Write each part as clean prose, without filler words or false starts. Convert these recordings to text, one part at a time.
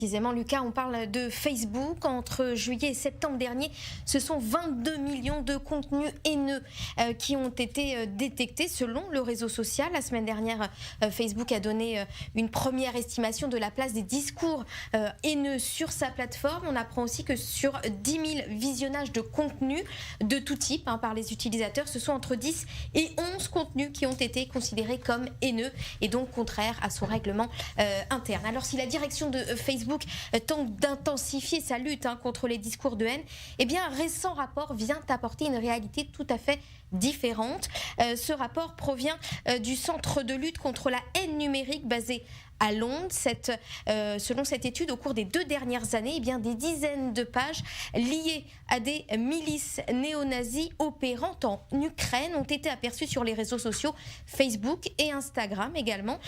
Précisément, Lucas, on parle de Facebook. Entre juillet et septembre dernier, ce sont 22 millions de contenus haineux qui ont été détectés selon le réseau social. La semaine dernière, Facebook a donné une première estimation de la place des discours haineux sur sa plateforme. On apprend aussi que sur 10 000 visionnages de contenus de tout type par les utilisateurs, ce sont entre 10 et 11 contenus qui ont été considérés comme haineux et donc contraires à son règlement interne. Alors si la direction de Facebook tente d'intensifier sa lutte contre les discours de haine, eh bien un récent rapport vient apporter une réalité tout à fait différente. Ce rapport provient du Centre de lutte contre la haine numérique basé à Londres. Selon cette étude, au cours des 2 dernières années, eh bien, des dizaines de pages liées à des milices néo-nazis opérant en Ukraine ont été aperçues sur les réseaux sociaux Facebook et Instagram également.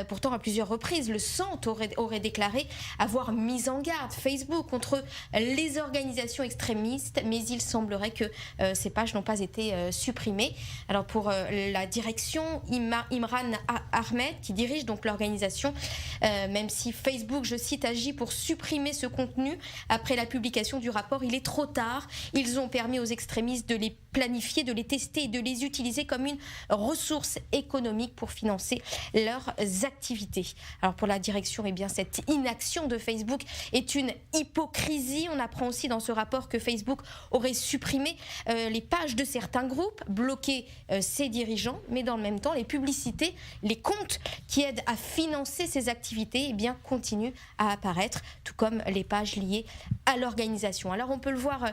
Pourtant, à plusieurs reprises, le Centre aurait déclaré avoir mis en garde Facebook contre les organisations extrémistes, mais il semblerait que ces pages n'ont pas été supprimées. Alors pour la direction, Imran Ahmed, qui dirige donc l'organisation, même si Facebook, je cite, agit pour supprimer ce contenu après la publication du rapport, il est trop tard. Ils ont permis aux extrémistes de les planifier, de les tester et de les utiliser comme une ressource économique pour financer leurs activités. Alors pour la direction, eh bien, cette inaction de Facebook est une hypocrisie. On apprend aussi dans ce rapport que Facebook aurait supprimé les pages de certains groupes, bloqué ses dirigeants, mais dans le même temps, les publicités, les comptes qui aident à financer ces activités, eh bien, continuent à apparaître, tout comme les pages liées à l'organisation. Alors on peut le voir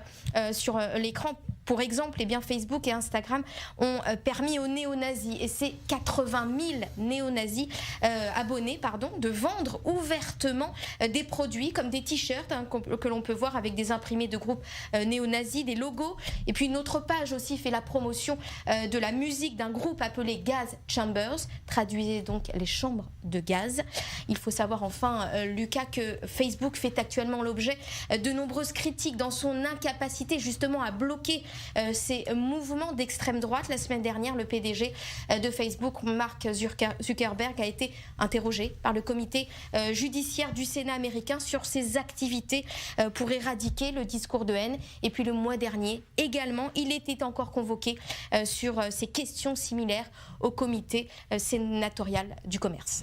sur l'écran. Pour exemple, eh bien, Facebook et Instagram ont permis aux néo-nazis, et c'est 80 000 néo-nazis abonnés, de vendre ouvertement des produits comme des t-shirts que l'on peut voir avec des imprimés de groupes néo-nazis, des logos. Et puis une autre page aussi fait la promotion de la musique d'un groupe appelé Gas Chambers, traduisez donc les chambres de gaz. Il faut savoir enfin, Lucas, que Facebook fait actuellement l'objet de nombreuses critiques dans son incapacité justement à bloquer ces mouvements d'extrême droite. La semaine dernière, le PDG de Facebook, Mark Zuckerberg, a été interrogé par le comité judiciaire du Sénat américain sur ses activités pour éradiquer le discours de haine. Et puis le mois dernier, également, il était encore convoqué sur ces questions similaires au comité sénatorial du commerce.